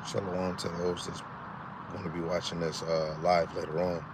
Shalom to those that's going to be watching this live later on.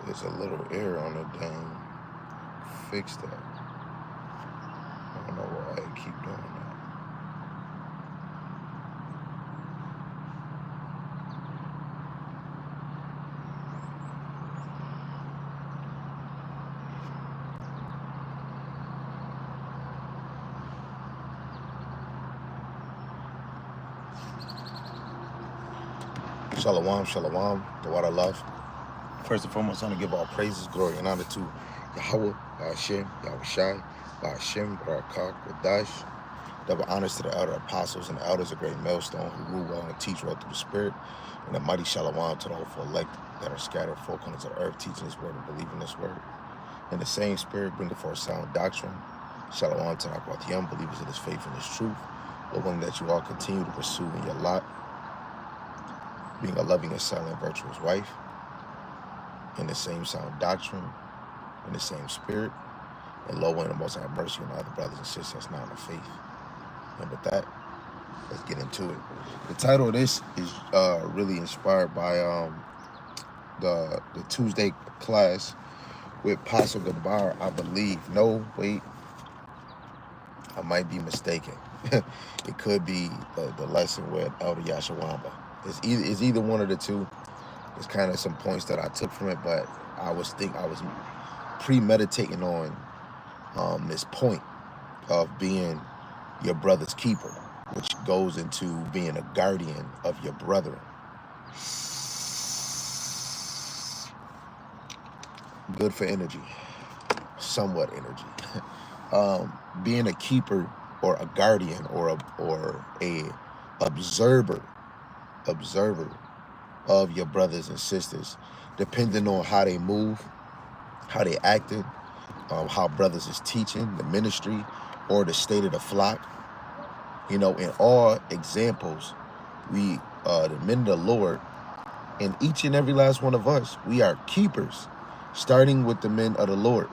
There's a little error on the dang. Fix that. I don't know why I keep doing that. Shalom, shalom, the water love. First and foremost, I want to give all praises, glory, and honor to Yahweh, Hashem, Yahweh Shai, Hashem, Barakak, Wadash. Double honors to the elder apostles and the elders, a great millstone who rule well and teach well through the Spirit, and a mighty shalom to the hopeful elect that are scattered four corners of the earth, teaching this word and believing this word. In the same Spirit, bringing forth sound doctrine. Shalom to the young believers of this faith and this truth, hoping that you all continue to pursue in your lot, being a loving and silent, virtuous wife, in the same sound doctrine, in the same spirit, and lo, and the most have mercy on other brothers and sisters that's not in the faith. And with that, let's get into it. The title of this is really inspired by the Tuesday class with Apostle Gabar, I believe. No, wait, I might be mistaken. It could be the lesson with Elder Yashawamba. It's either one of the two. It's kind of some points that I took from it, but I was premeditating on this point of being your brother's keeper, which goes into being a guardian of your brethren. Good for energy, somewhat energy. Being a keeper or a guardian or a observer of your brothers and sisters, depending on how they move, how they acted, how brothers is teaching, the ministry, or the state of the flock. You know, in all examples, we, the men of the Lord, and each and every last one of us, we are keepers, starting with the men of the Lord.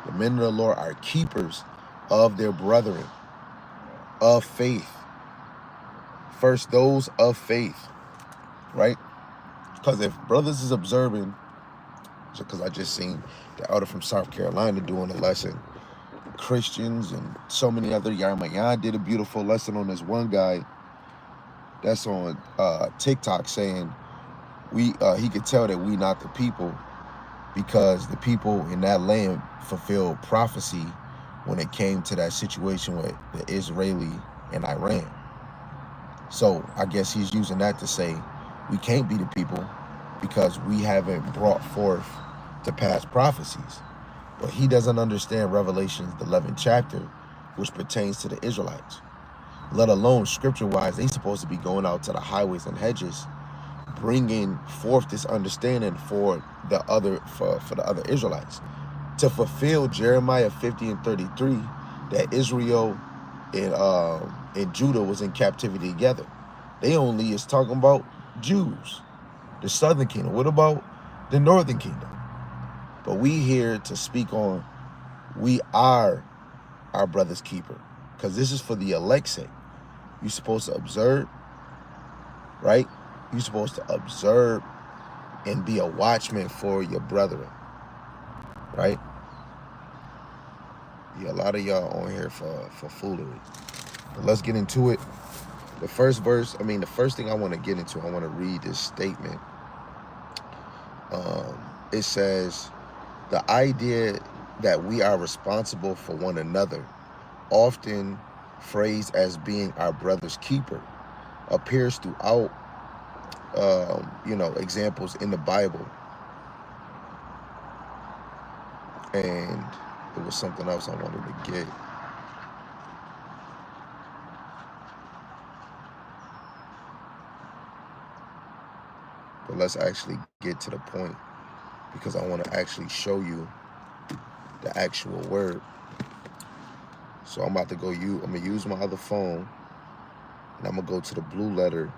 The men of the Lord are keepers of their brethren, of faith. First, those of faith, right? Because if brothers is observing, because I just seen the elder from South Carolina doing a lesson, Christians and so many other, Yarmayan did a beautiful lesson on this one guy that's on TikTok saying he could tell that we not the people because the people in that land fulfilled prophecy when it came to that situation with the Israeli and Iran. So I guess he's using that to say we can't be the people because we haven't brought forth the past prophecies. But he doesn't understand Revelations, the 11th chapter, which pertains to the Israelites. Let alone scripture-wise, they supposed to be going out to the highways and hedges, bringing forth this understanding for the other Israelites, to fulfill Jeremiah 50 and 33, that Israel and Judah was in captivity together. They only is talking about Jews, the southern kingdom. What about the northern kingdom? But we here to speak on, we are our brother's keeper, because this is for the elect's sake. You're supposed to observe, right? You're supposed to observe and be a watchman for your brethren, right? Yeah, a lot of y'all on here for foolery. But let's get into it. The first verse, the first thing I want to get into, I want to read this statement. It says, the idea that we are responsible for one another, often phrased as being our brother's keeper, appears throughout, examples in the Bible. And it was something else I wanted to get. But let's actually get to the point, because I want to actually show you the actual word. So I'm about to go I'm gonna use my other phone, and I'm gonna go to the blue letter,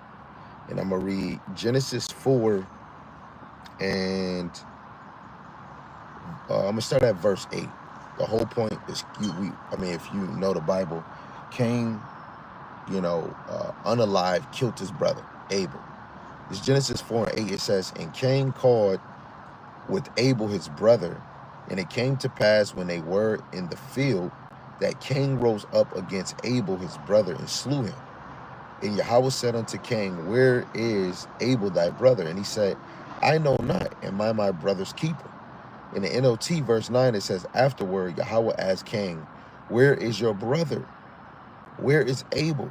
and I'm gonna read Genesis 4, and I'm gonna start at verse 8. The whole point is, if you know the Bible, Cain, unalive, killed his brother Abel. It's Genesis 4 and 8. It says, "And Cain called with Abel his brother, and it came to pass when they were in the field that Cain rose up against Abel his brother and slew him. And Yahweh said unto Cain, Where is Abel thy brother? And he said, I know not, am I my brother's keeper? In the NLT verse 9 it says, Afterward Yahweh asked Cain, Where is your brother? Where is Abel?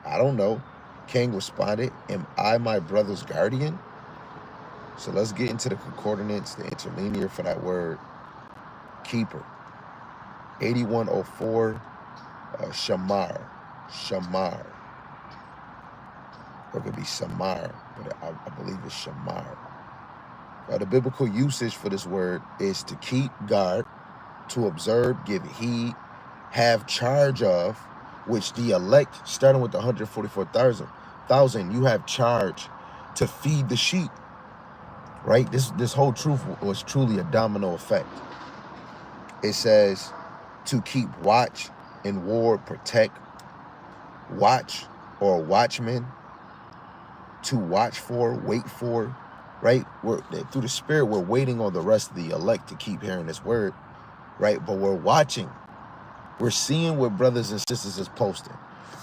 I don't know. Cain responded, Am I my brother's guardian? So let's get into the concordance, the interlinear for that word, keeper. 8104, shamar. Shamar. Or it could be samar, but I believe it's shamar. The biblical usage for this word is to keep guard, to observe, give heed, have charge of, which the elect, starting with the 144,000, you have charge to feed the sheep, right? This whole truth was truly a domino effect. It says to keep watch and ward, protect, watch or watchman, to watch for, wait for, right? Through the Spirit, we're waiting on the rest of the elect to keep hearing this word, right? But we're watching. We're seeing what brothers and sisters is posting,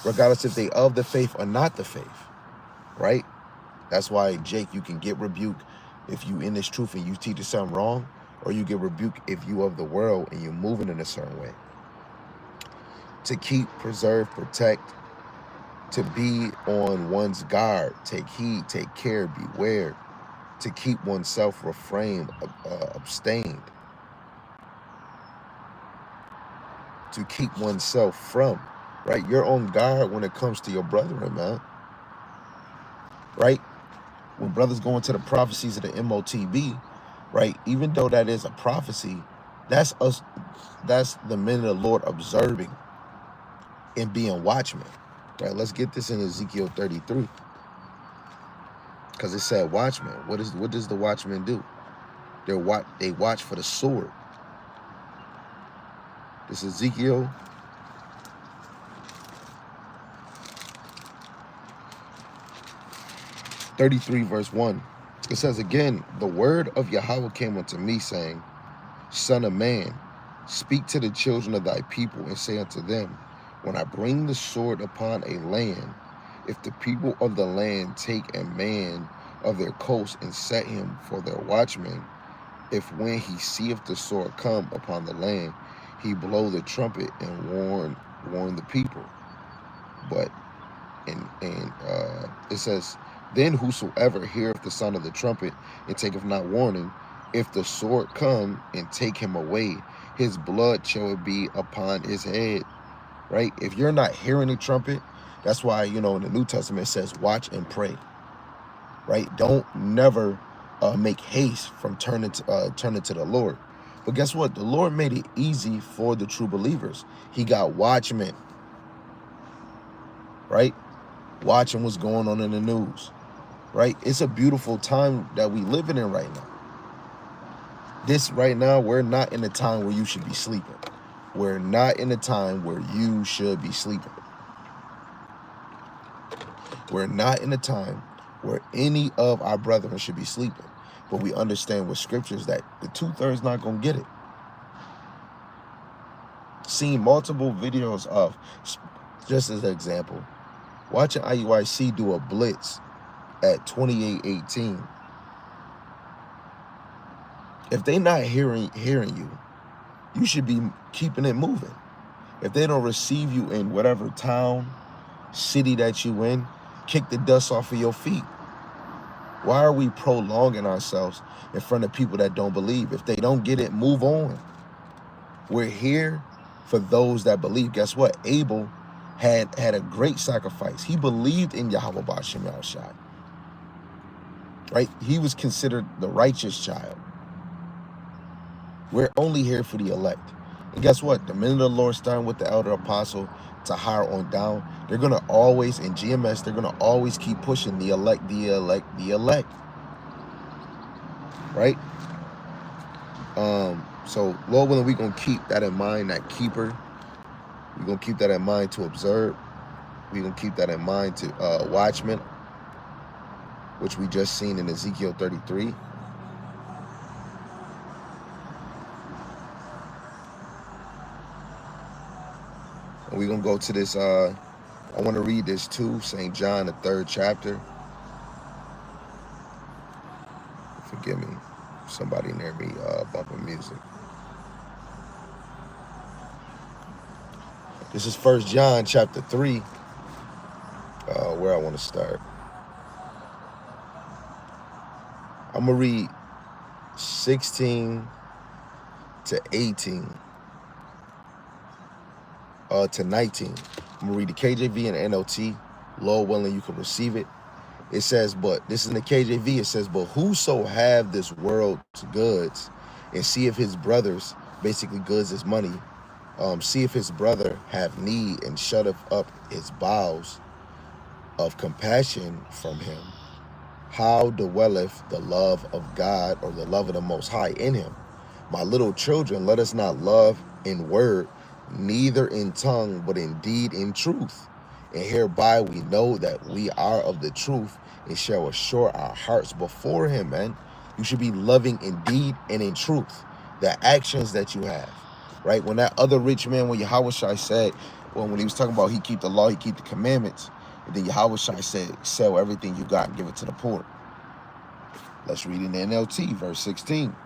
regardless if they of the faith or not the faith, right? That's why, Jake, you can get rebuked if you in this truth and you teach something wrong, or you get rebuked if you of the world and you're moving in a certain way. To keep, preserve, protect, to be on one's guard, take heed, take care, beware, to keep oneself refrained, abstained, to keep oneself from, right? You're on guard when it comes to your brethren, man, right? When brothers go into the prophecies of the MOTB, right? Even though that is a prophecy, that's us, that's the men of the Lord observing and being watchmen, right? Let's get this in Ezekiel 33. Because it said watchman. What does the watchman do? They watch for the sword. This is Ezekiel 33 verse 1. It says again, the word of Yahweh came unto me, saying, Son of man, speak to the children of thy people, and say unto them, when I bring the sword upon a land, if the people of the land take a man of their coast and set him for their watchman, if when he seeth the sword come upon the land, he blow the trumpet and warn the people. But it says, then whosoever heareth the sound of the trumpet and taketh not warning, if the sword come and take him away, his blood shall be upon his head. Right? If you're not hearing the trumpet, that's why, in the New Testament it says, watch and pray. Right? Don't never make haste from turning to the Lord. But guess what? The Lord made it easy for the true believers. He got watchmen. Right? Watching what's going on in the news. Right? It's a beautiful time that we living in right now. Right now, we're not in a time where you should be sleeping. We're not in a time where you should be sleeping. We're not in a time where any of our brethren should be sleeping. But we understand with scriptures that the 2/3 not going to get it. Seen multiple videos of, just as an example, watching IUIC do a blitz at 2818. If they not hearing you, you should be keeping it moving. If they don't receive you in whatever town, city that you in, kick the dust off of your feet. Why are we prolonging ourselves in front of people that don't believe? If they don't get it, move on. We're here for those that believe. Guess what? Abel had a great sacrifice. He believed in Yahweh Ba'ashem Yahushai. Right? He was considered the righteous child. We're only here for the elect. And guess what? The minute the Lord starting with the elder apostle to hire on down, they're going to always, in GMS, they're going to always keep pushing the elect, the elect, the elect. Right? So, Lord willing, we're going to keep that in mind, that keeper. We're going to keep that in mind to observe. We're going to keep that in mind to watchmen, which we just seen in Ezekiel 33. And we're going to go to this, I want to read this too, St. John, the 3rd chapter. Forgive me, somebody near me bumping music. This is 1 John chapter 3, where I want to start. I'm going to read 16 to 18 to 19. I'm going to read the KJV and the NLT. Lord willing, you can receive it. It says, but this is in the KJV. It says, but whoso have this world's goods and see if his brothers, basically goods is money, see if his brother have need and shutteth up his bowels of compassion from him, how dwelleth the love of God or the love of the Most High in him? My little children, let us not love in word, neither in tongue, but in deed, in truth. And hereby we know that we are of the truth and shall assure our hearts before him, man. You should be loving in deed and in truth. The actions that you have, right? When that other rich man, when Yahushua said, well, when he was talking about he keep the law, he keep the commandments, and then Yahushua said, sell everything you got and give it to the poor. Let's read in the NLT, verse 16.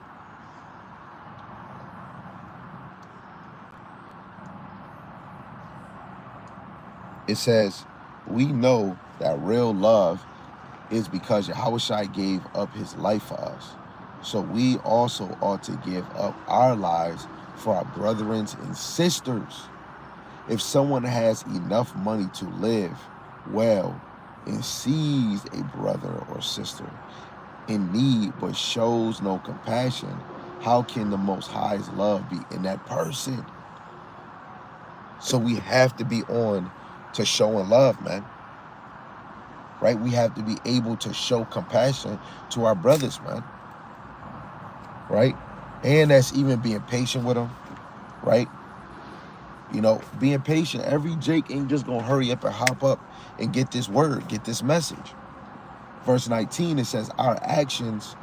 It says, we know that real love is because Yahushua gave up his life for us. So we also ought to give up our lives for our brethren and sisters. If someone has enough money to live well and sees a brother or sister in need but shows no compassion, how can the Most High's love be in that person? So we have to be on to showing love, man. Right? We have to be able to show compassion to our brothers, man. Right? And that's even being patient with them. Right? You know, being patient. Every Jake ain't just going to hurry up and hop up and get this word, get this message. Verse 19, it says, our actions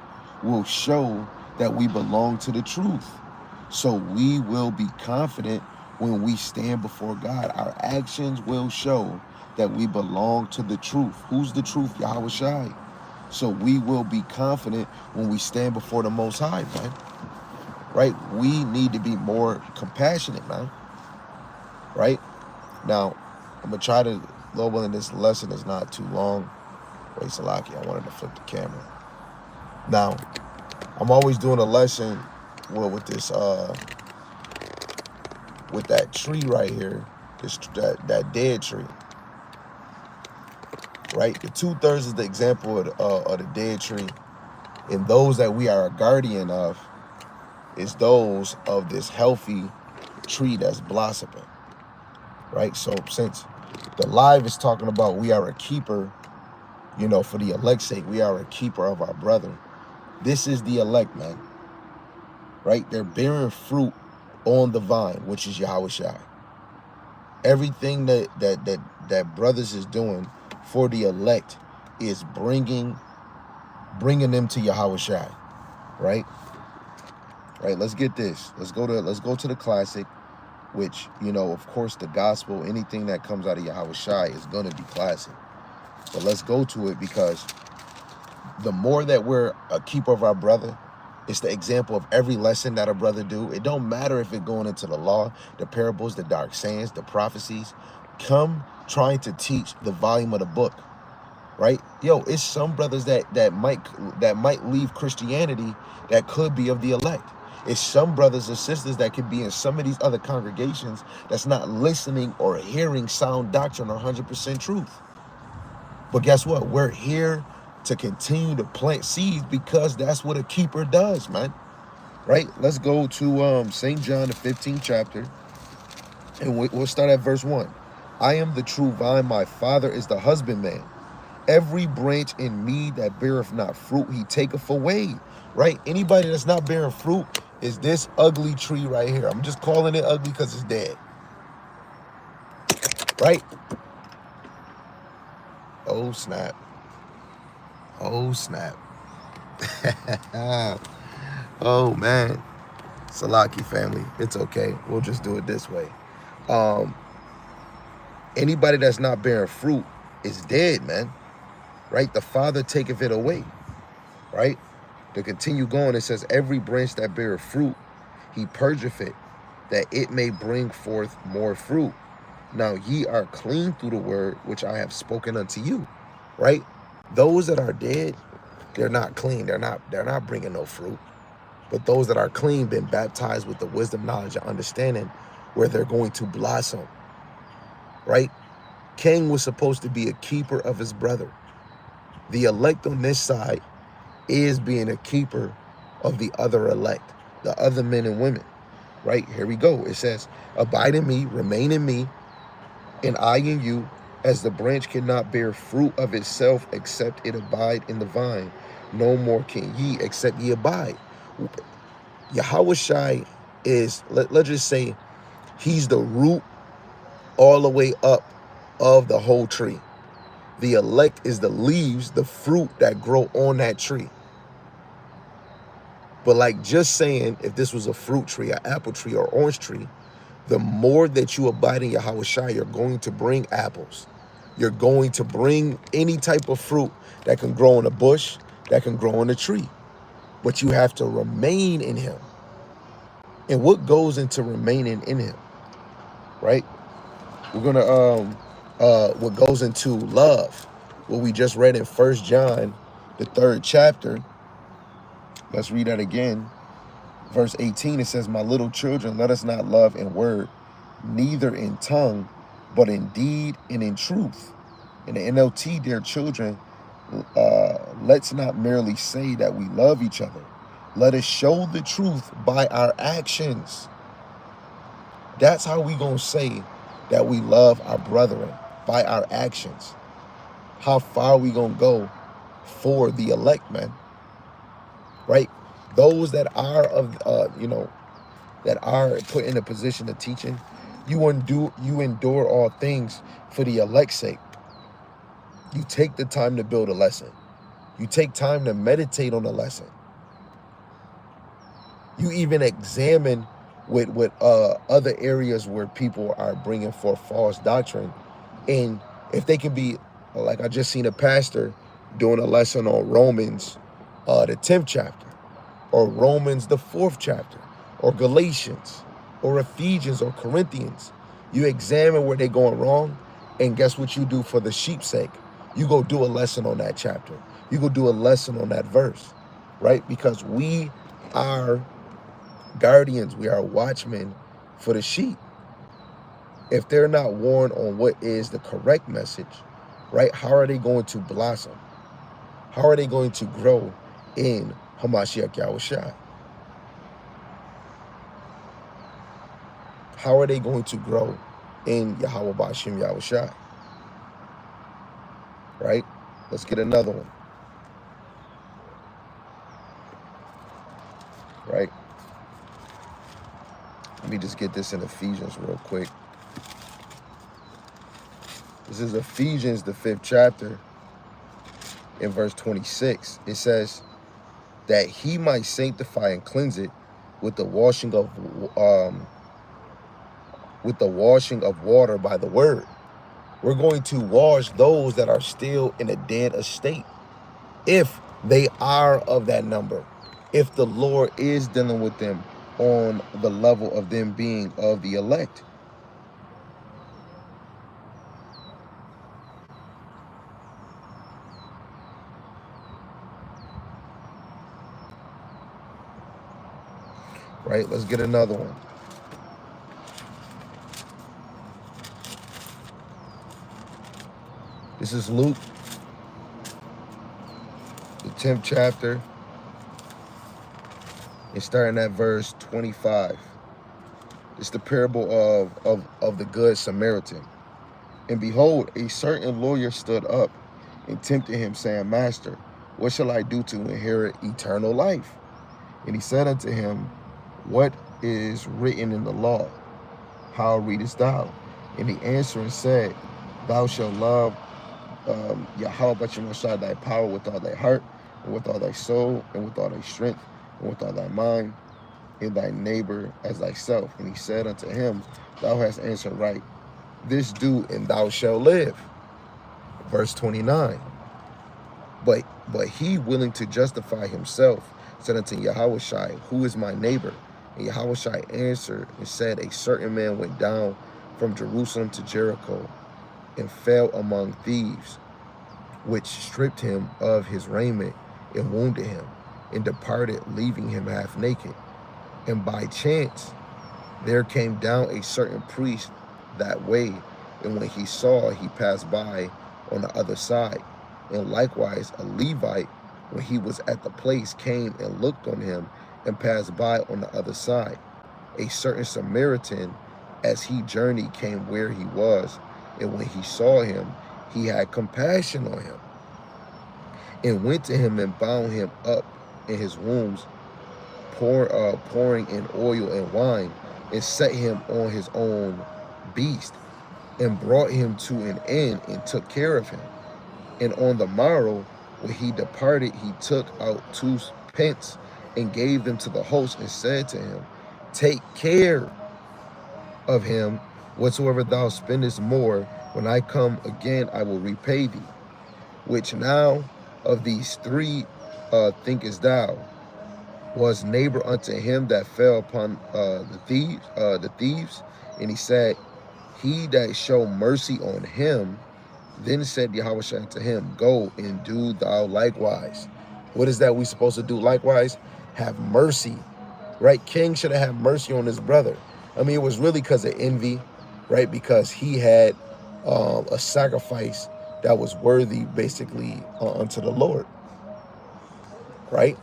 will show that we belong to the truth. So we will be confident when we stand before God. Our actions will show that we belong to the truth. Who's the truth? Yahushua. So we will be confident when we stand before the Most High, man. Right? We need to be more compassionate, man. Right? Now, I'm going to try to, Lord willing, this lesson is not too long. Wait, Salaki, I wanted to flip the camera. Now, I'm always doing a lesson with this, with that tree right here, that dead tree. Right? The 2/3 is the example of the dead tree. And those that we are a guardian of is those of this healthy tree that's blossoming. Right? So since the live is talking about we are a keeper, you know, for the elect's sake, we are a keeper of our brethren. This is the elect, man. Right? They're bearing fruit on the vine, which is Yahushua. Everything that brothers is doing for the elect is bringing them to Yahushua. Right? Right? Let's get this. Let's go to the classic, which, you know, of course, the gospel, anything that comes out of Yahushua is going to be classic. But let's go to it, because the more that we're a keeper of our brother, It's the example of every lesson that a brother do. It don't matter if it going into the law, the parables, the dark sayings, the prophecies. Come trying to teach the volume of the book, right? Yo, it's some brothers that might leave Christianity that could be of the elect. It's some brothers and sisters that could be in some of these other congregations that's not listening or hearing sound doctrine or 100% truth. But guess what? We're here to continue to plant seeds because that's what a keeper does, man. Right? Let's go to St. John, the 15th chapter, and we'll start at verse 1. I am the true vine, my Father is the husbandman. Every branch in me that beareth not fruit, he taketh away. Right? Anybody that's not bearing fruit is this ugly tree right here. I'm just calling it ugly because it's dead. Right? Oh, snap. Oh, snap. Oh, man. Salaki family, it's okay. We'll just do it this way. Anybody that's not bearing fruit is dead, man. Right? The Father taketh it away. Right? To continue going, it says, every branch that beareth fruit, he purgeth it, that it may bring forth more fruit. Now ye are clean through the word which I have spoken unto you. Right? Those that are dead, they're not clean. They're not bringing no fruit. But those that are clean, been baptized with the wisdom, knowledge, and understanding, where they're going to blossom. Right? Cain was supposed to be a keeper of his brother. The elect on this side is being a keeper of the other elect, the other men and women. Right? Here we go. It says, abide in me, remain in me, and I in you, as the branch cannot bear fruit of itself except it abide in the vine. No more can ye except ye abide. Yahawashi is, let's just say, he's the root all the way up of the whole tree. The elect is the leaves, the fruit that grow on that tree. But like just saying, if this was a fruit tree, an apple tree, or orange tree, the more that you abide in Yahawashi, you're going to bring apples. You're going to bring any type of fruit that can grow in a bush, that can grow in a tree. But you have to remain in him. And what goes into remaining in him, right? We're gonna what goes into love, what we just read in 1 John, the 3rd chapter. Let's read that again. Verse 18, it says, my little children, let us not love in word, neither in tongue, but in deed and in truth. In the NLT, dear children, let's not merely say that we love each other. Let us show the truth by our actions. That's how we gonna say that we love our brethren, by our actions. How far we gonna go for the elect, man? Right? Those that are of, that are put in a position of teaching, you endure all things for the elect's sake. You take the time to build a lesson. You take time to meditate on a lesson. You even examine with other areas where people are bringing forth false doctrine. And if they can be, like I just seen a pastor doing a lesson on Romans, the 10th chapter, or Romans, the 4th chapter, or Galatians, or Ephesians, or Corinthians. You examine where they're going wrong, and guess what you do for the sheep's sake? You go do a lesson on that chapter. You go do a lesson on that verse, right? Because we are guardians, we are watchmen for the sheep. If they're not warned on what is the correct message, right, how are they going to blossom? How are they going to grow in Hamashiach Yahushua? How are they going to grow in Yahweh Bashim Yahushua? Right? Let's get another one. Right? Let me just get this in Ephesians real quick. This is Ephesians, the 5th chapter, in verse 26. It says, that he might sanctify and cleanse it with the washing of water by the word. We're going to wash those that are still in a dead estate, if they are of that number, if the Lord is dealing with them on the level of them being of the elect. Right? Let's get another one. This is Luke, the 10th chapter, and starting at verse 25. It's the parable of the Good Samaritan. And behold, a certain lawyer stood up and tempted him, saying, Master, what shall I do to inherit eternal life? And he said unto him, What is written in the law? How readest thou? And he answering said, Thou shalt love Yahweh but your Messiah, thy power with all thy heart, and with all thy soul, and with all thy strength, and with all thy mind, and thy neighbor as thyself. And he said unto him, Thou hast answered right. This do, and thou shalt live. Verse 29. But he, willing to justify himself, said unto Yahushua, Who is my neighbor? And Yahushua answered and said, A certain man went down from Jerusalem to Jericho, and fell among thieves, which stripped him of his raiment, and wounded him, and departed, leaving him half naked. And by chance there came down a certain priest that way, and when he saw, he passed by on the other side. And likewise a Levite, when he was at the place, came and looked on him, and passed by on the other side. A certain Samaritan, as he journeyed, came where he was, and when he saw him, he had compassion on him, and went to him and bound him up in his wounds, pouring in oil and wine, and set him on his own beast, and brought him to an inn, and took care of him. And on the morrow, when he departed, he took out 2 pence, and gave them to the host, and said to him, Take care of him. Whatsoever thou spendest more, when I come again, I will repay thee. Which now of these 3 thinkest thou was neighbor unto him that fell upon the thieves? And he said, He that showed mercy on him. Then said Yahushua unto him, Go and do thou likewise. What is that we supposed to do likewise? Have mercy, right? King should have had mercy on his brother. I mean, it was really because of envy, right? Because he had a sacrifice that was worthy, basically, unto the Lord, right?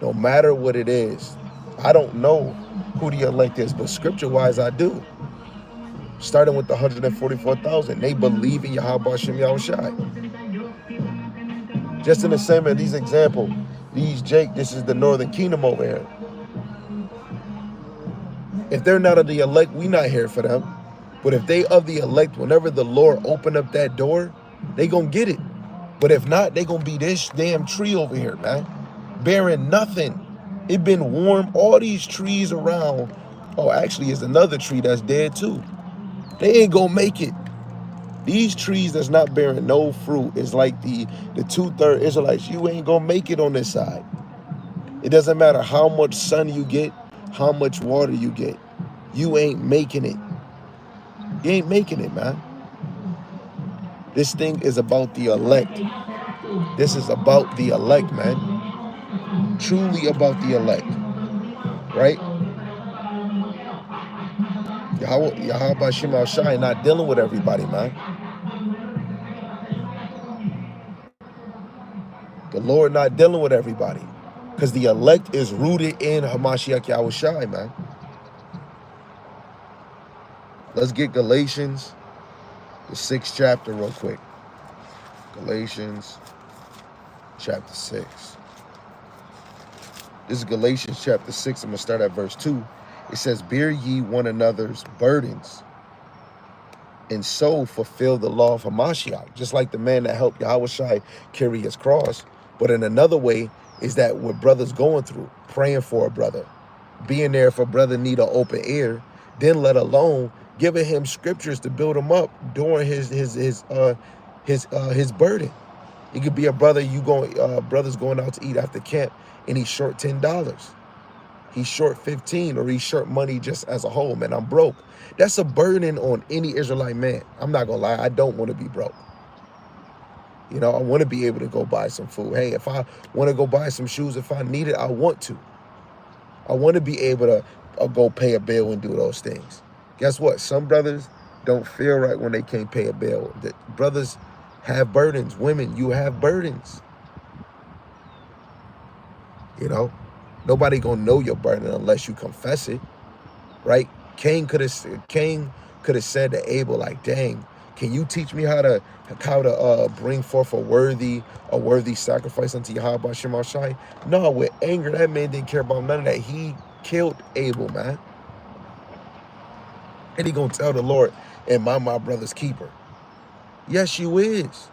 No matter what it is, I don't know who the elect is, but scripture-wise, I do. Starting with the 144,000, they believe in Yahweh Hashem Yahushai. Just in the same of these examples, this is the northern kingdom over here. If they're not of the elect, we not here for them. But if they of the elect, whenever the Lord open up that door, they gonna get it. But if not, they gonna be this damn tree over here, man, bearing nothing. It been warm. All these trees around. Oh, actually, it's another tree that's dead too. They ain't gonna make it. These trees that's not bearing no fruit is like the 2/3 Israelites. You ain't gonna make it on this side. It doesn't matter how much sun you get, how much water you get. You ain't making it. You ain't making it, man. This thing is about the elect. This is about the elect, man. Truly about the elect, right? Yahweh Shema Shai not dealing with everybody, man. The Lord not dealing with everybody. Because the elect is rooted in Hamashiach Yahushai, man. Let's get Galatians, the 6th chapter, real quick. Galatians, chapter 6. This is Galatians, chapter 6. I'm going to start at verse 2. It says, Bear ye one another's burdens, and so fulfill the law of Hamashiach. Just like the man that helped Yahushai carry his cross. But in another way, is that what brothers going through, praying for a brother, being there if a brother need an open ear, then let alone giving him scriptures to build him up during his burden. It could be a brother, brother's going out to eat after camp and he's short $10. He's short 15, or he's short money just as a whole, man. I'm broke. That's a burden on any Israelite man. I'm not gonna lie, I don't want to be broke. You know, I want to be able to go buy some food. Hey, if I want to go buy some shoes, if I need it, I want to. I want to be able to go pay a bill and do those things. Guess what? Some brothers don't feel right when they can't pay a bill. The brothers have burdens. Women, you have burdens. You know, nobody gonna know your burden unless you confess it, right? Cain could have said to Abel, like, dang, can you teach me how to bring forth a worthy sacrifice unto Yahweh Shem Shai? No, with anger, that man didn't care about none of that. He killed Abel, man. And he gonna tell the Lord, am I my brother's keeper? Yes, you is.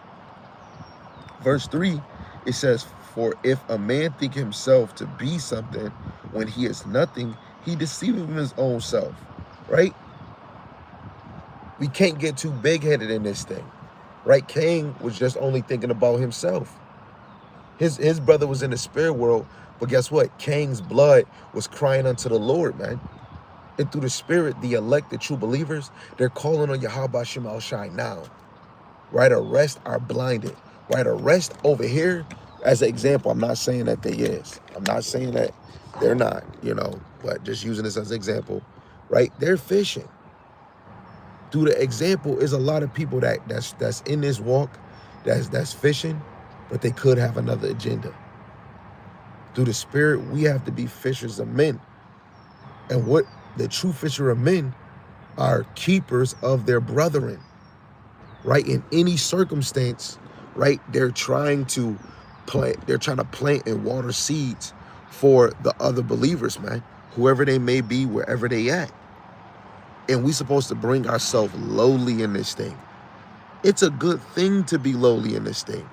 Verse 3, it says, for if a man think himself to be something when he is nothing, he deceiveth his own self, right? We can't get too big-headed in this thing, right? Cain was just only thinking about himself. His brother was in the spirit world, but guess what? Cain's blood was crying unto the Lord, man. And through the spirit, the elect, the true believers, they're calling on Yahweh Shem Shai now. Right? Arrest are blinded. Right? Arrest over here, as an example, I'm not saying that they is. I'm not saying that they're not, you know, but just using this as an example, right? They're fishing. Through the example is a lot of people that's in this walk, that's fishing, but they could have another agenda. Through the spirit, we have to be fishers of men. And what the true fisher of men are keepers of their brethren, right? In any circumstance, right? They're trying to plant and water seeds for the other believers, man, whoever they may be, wherever they at. And we supposed to bring ourselves lowly in this thing. It's a good thing to be lowly in this thing,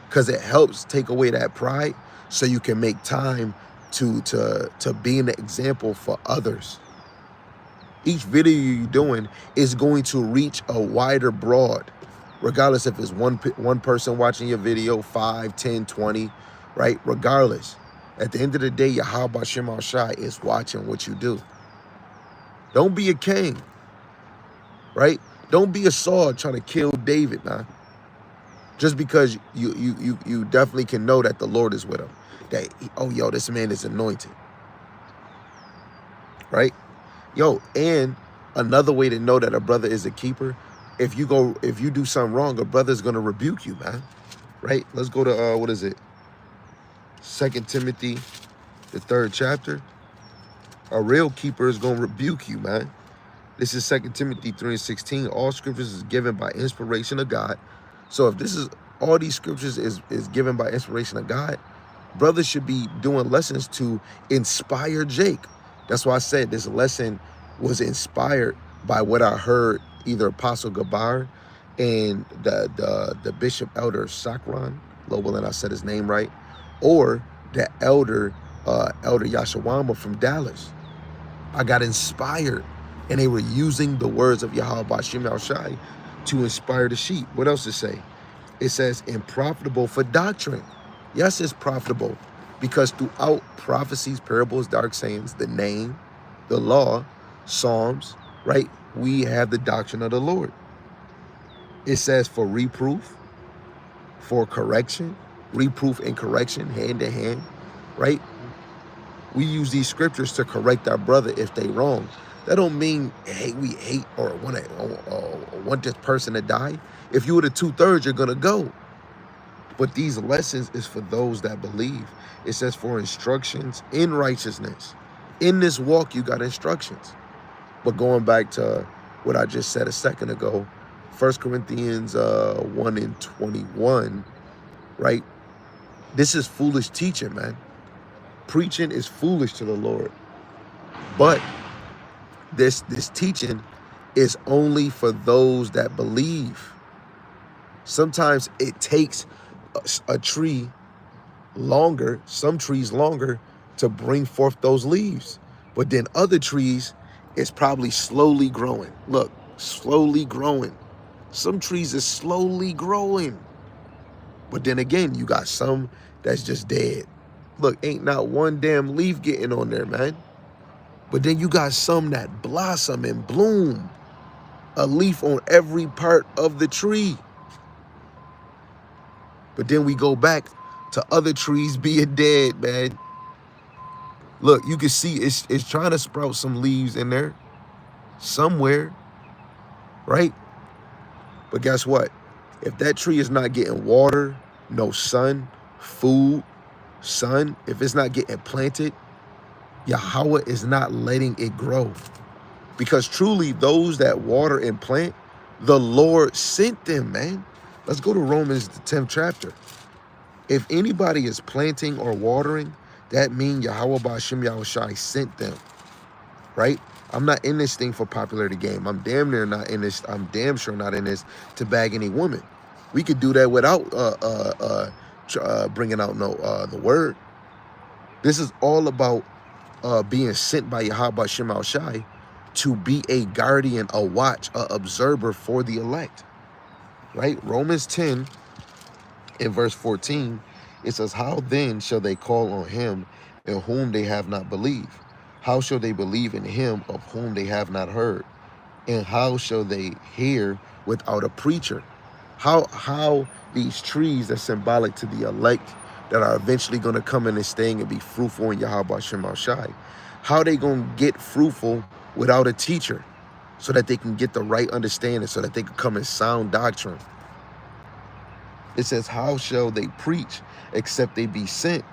because it helps take away that pride, so you can make time to be an example for others. Each video you're doing is going to reach a wider broad, regardless if it's one person watching your video, 5, 10, 20, right? Regardless, at the end of the day, Yahweh Shem Shai is watching what you do. Don't be a Cain, right? Don't be a Saul trying to kill David, man. Just because you definitely can know that the Lord is with him. That, oh, yo, this man is anointed, right? Yo, and another way to know that a brother is a keeper, if you do something wrong, a brother's gonna rebuke you, man, right? Let's go to what is it? 2 Timothy, the 3rd chapter. A real keeper is gonna rebuke you, man. This is 2 Timothy 3:16. All scriptures is given by inspiration of God. So if this is all these scriptures is given by inspiration of God, brothers should be doing lessons to inspire Jake. That's why I said this lesson was inspired by what I heard either Apostle Gabar and the Bishop Elder Sakran Lobel, and I said his name right, or the Elder Yashawama from Dallas. I got inspired, and they were using the words of Yahweh Shem Shai to inspire the sheep. What else it say? It says, and profitable for doctrine. Yes, it's profitable, because throughout prophecies, parables, dark sayings, the name, the law, Psalms, right, we have the doctrine of the Lord. It says for reproof, for correction, reproof and correction, hand to hand, right? We use these scriptures to correct our brother if they wrong. That don't mean, hey, we hate or want this person to die. If you were the 2/3, you're gonna go. But these lessons is for those that believe. It says for instructions in righteousness. In this walk, you got instructions. But going back to what I just said a second ago, 1 Corinthians 1:21, right? This is foolish teaching, man. Preaching is foolish to the Lord. But this teaching is only for those that believe. Sometimes it takes a tree longer, some trees longer, to bring forth those leaves. But then other trees, it's probably slowly growing. Look, slowly growing. Some trees is slowly growing. But then again, you got some that's just dead. Look, ain't not one damn leaf getting on there, man. But then you got some that blossom and bloom. A leaf on every part of the tree. But then we go back to other trees being dead, man. Look, you can see it's trying to sprout some leaves in there somewhere, right? But guess what? If that tree is not getting water, no sun, food, sun, if it's not getting planted, Yahweh is not letting it grow. Because truly, those that water and plant, the Lord sent them, man. Let's go to Romans, the 10th chapter. If anybody is planting or watering, that means Yahweh Ba'ashem Yahushai sent them, right? I'm not in this thing for popularity game. I'm damn near not in this. I'm damn sure not in this to bag any woman. We could do that without bringing out the word. This is all about being sent by Yahweh Ba'ashem Yahushai to be a guardian, a watch, a observer for the elect, right? Romans 10 in verse 14, it says, how then shall they call on him in whom they have not believed? How shall they believe in him of whom they have not heard? And how shall they hear without a preacher? How these trees are symbolic to the elect that are eventually going to come in this thing and be fruitful in Yahweh Hashem Shai. How they going to get fruitful without a teacher so that they can get the right understanding, so that they can come in sound doctrine? It says, how shall they preach except they be sent?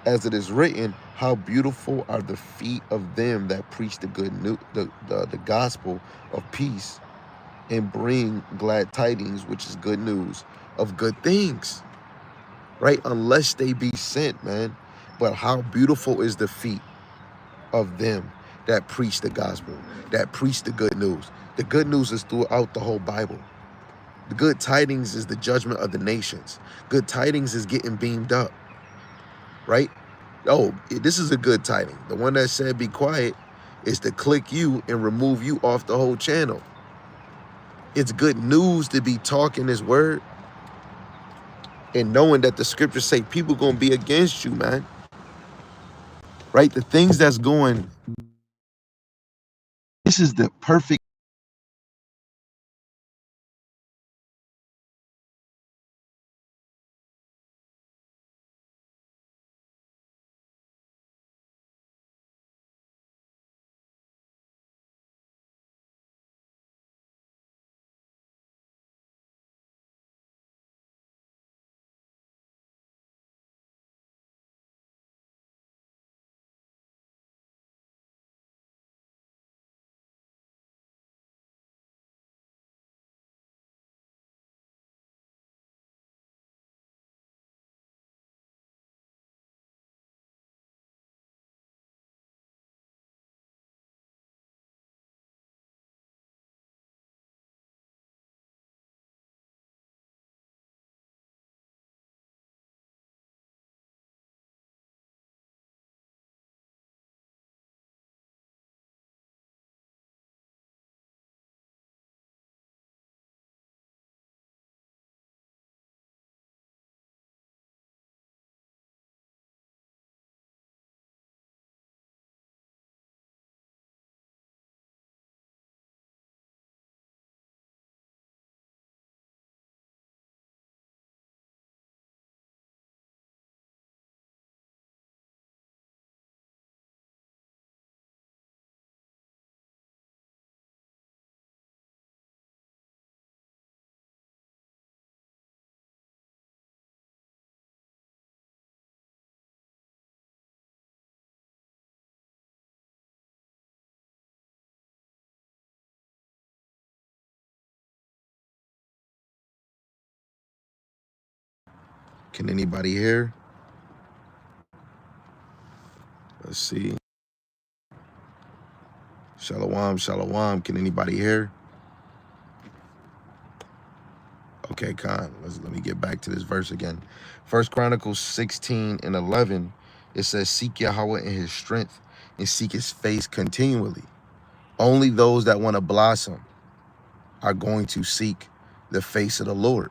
As it is written, how beautiful are the feet of them that preach the good news, the gospel of peace, and bring glad tidings, which is good news of good things, right? Unless they be sent, man. But how beautiful is the feet of them that preach the gospel, that preach the good news. The good news is throughout the whole Bible. The good tidings is the judgment of the nations. Good tidings is getting beamed up, right? Oh, this is a good tiding. The one that said be quiet is to click you and remove you off the whole channel. It's good news to be talking this word and knowing that the scriptures say people gonna be against you, man. Right? The things that's going, this is the perfect. Can anybody hear? Let's see. Shalom, shalom. Can anybody hear? Okay, Khan. Let me get back to this verse again. First Chronicles 16 and 11. It says, seek Yahweh in his strength and seek his face continually. Only those that want to blossom are going to seek the face of the Lord.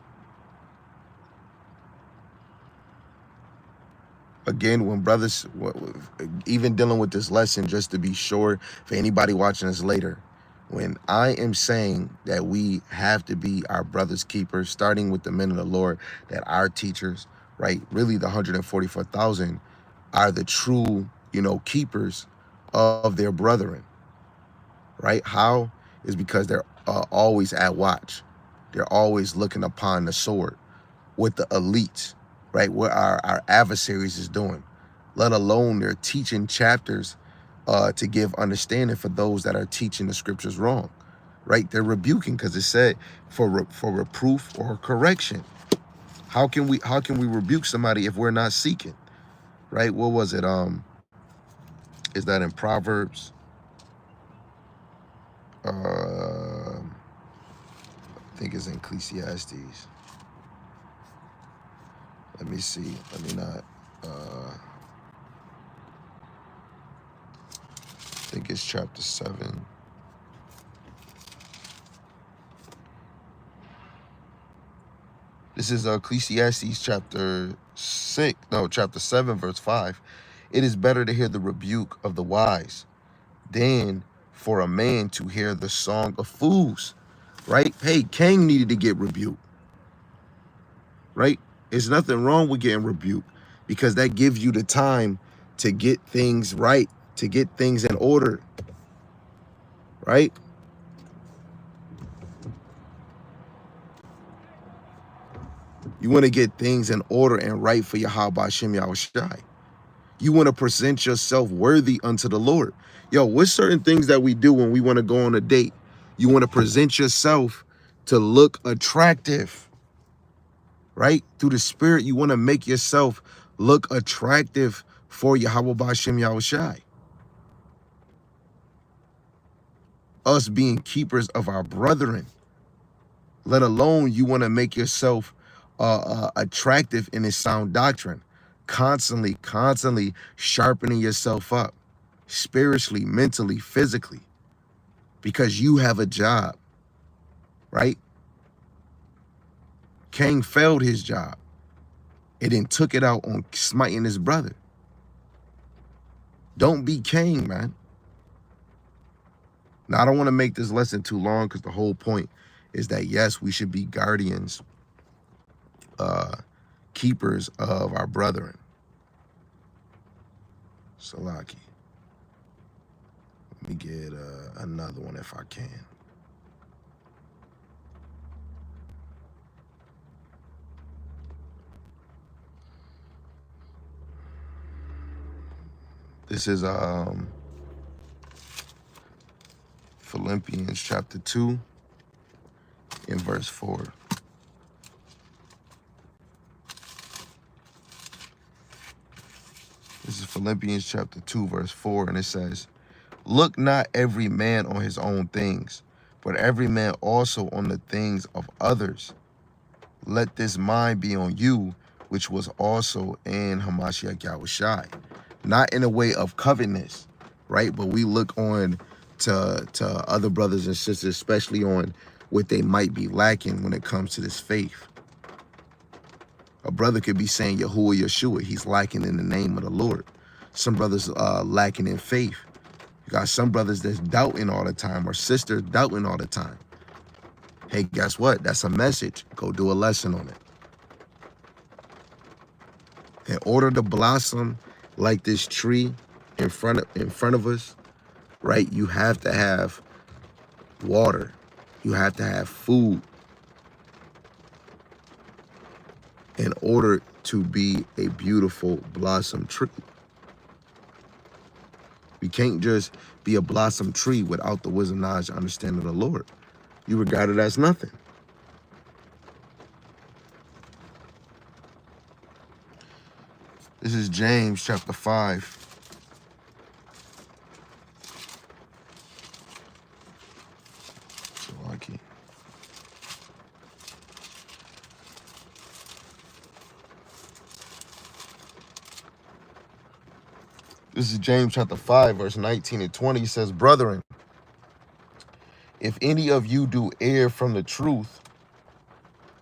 Again, when brothers, even dealing with this lesson, just to be sure for anybody watching this later, when I am saying that we have to be our brother's keepers, starting with the men of the Lord, that our teachers, right, really the 144,000 are the true, keepers of their brethren, right? How is because they're always at watch. They're always looking upon the sword with the elites, right? What our adversaries is doing, let alone they're teaching chapters to give understanding for those that are teaching the scriptures wrong, right? They're rebuking because it said for reproof or correction. How can we rebuke somebody if we're not seeking, right? What was it? Is that in Proverbs? I think it's in Ecclesiastes. Let me see. Let me not. I think it's chapter 7. This is Ecclesiastes chapter 7, verse 5. It is better to hear the rebuke of the wise than for a man to hear the song of fools, right? Hey, Cain needed to get rebuked, right? There's nothing wrong with getting rebuked because that gives you the time to get things right, to get things in order, right? You want to get things in order and right for Yahweh Shem Yahushai. You want to present yourself worthy unto the Lord. Yo, what's certain things that we do when we want to go on a date? You want to present yourself to look attractive, right? Through the spirit, you want to make yourself look attractive for Yahweh B'Shem Yahushai. Us being keepers of our brethren, let alone you want to make yourself attractive in his sound doctrine, constantly sharpening yourself up spiritually, mentally, physically, because you have a job, right? Cain failed his job and then took it out on smiting his brother. Don't be Cain, man. Now, I don't want to make this lesson too long because the whole point is that, yes, we should be guardians, keepers of our brethren. Salaki. Let me get another one if I can. This is Philippians chapter 2 in verse 4. This is Philippians chapter 2 verse 4, and it says, "Look not every man on his own things, but every man also on the things of others. Let this mind be on you, which was also in Hamashiach Yahushai." Not in a way of covetousness, right? But we look on to other brothers and sisters, especially on what they might be lacking when it comes to this faith. A brother could be saying Yahuwah Yeshua, he's lacking in the name of the Lord. Some brothers are lacking in faith. You got some brothers that's doubting all the time, or sisters doubting all the time. Hey, guess what? That's a message. Go do a lesson on it. In order to blossom like this tree in front of us, right? You have to have water. You have to have food in order to be a beautiful blossom tree. We can't just be a blossom tree without the wisdom, knowledge, and understanding of the Lord. You regard it as nothing. This is James chapter 5. This is James chapter 5, verse 19 and 20. It says, "Brethren, if any of you do err from the truth,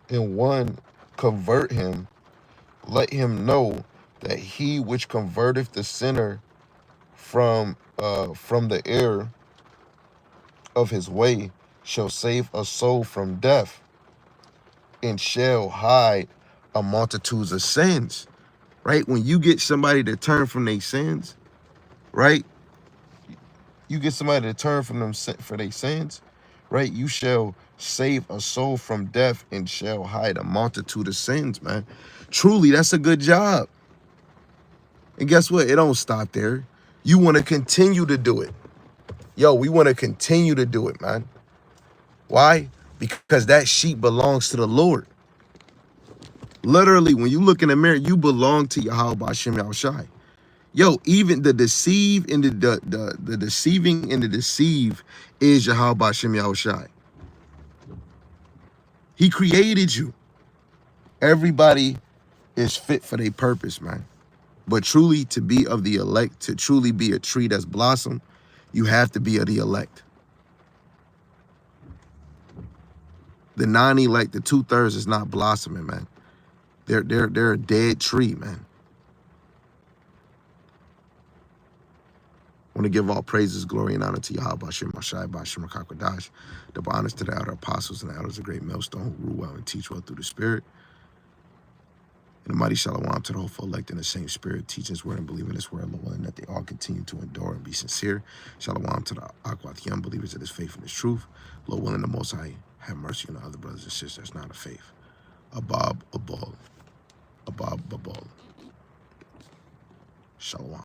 and one convert him, let him know that he which converteth the sinner from the error of his way shall save a soul from death and shall hide a multitude of sins. Right? When you get somebody to turn from their sins, right? You get somebody to turn from them for their sins, right? You shall save a soul from death and shall hide a multitude of sins, man. Truly, that's a good job. And guess what? It don't stop there. You want to continue to do it. Yo, we want to continue to do it, man. Why? Because that sheep belongs to the Lord. Literally, when you look in the mirror, you belong to Yahweh B'Shem Yahushai. Yo, even the deceive and the deceiving and the deceive is Yahweh B'Shem Yahushai. He created you. Everybody is fit for their purpose, man. But truly, to be of the elect, to truly be a tree that's blossomed, you have to be of the elect. The non-elect, the 2/3 is not blossoming, man. They're a dead tree, man. I want to give all praises, glory, and honor to Yahweh B'Shem Yahushai, B'Shem HaKadosh, the honors to the elder apostles and the elders of great millstone who rule well and teach well through the Spirit. And the mighty shalom to the hopeful elect in the same Spirit, teach His word and believe in His word, Lord, and that they all continue to endure and be sincere. Shalom to the Akwat Yam believers of His faith and His truth. Lord willing, the Most High have mercy on the other brothers and sisters not of faith. Abab Abal. Abab Babal. Shalom.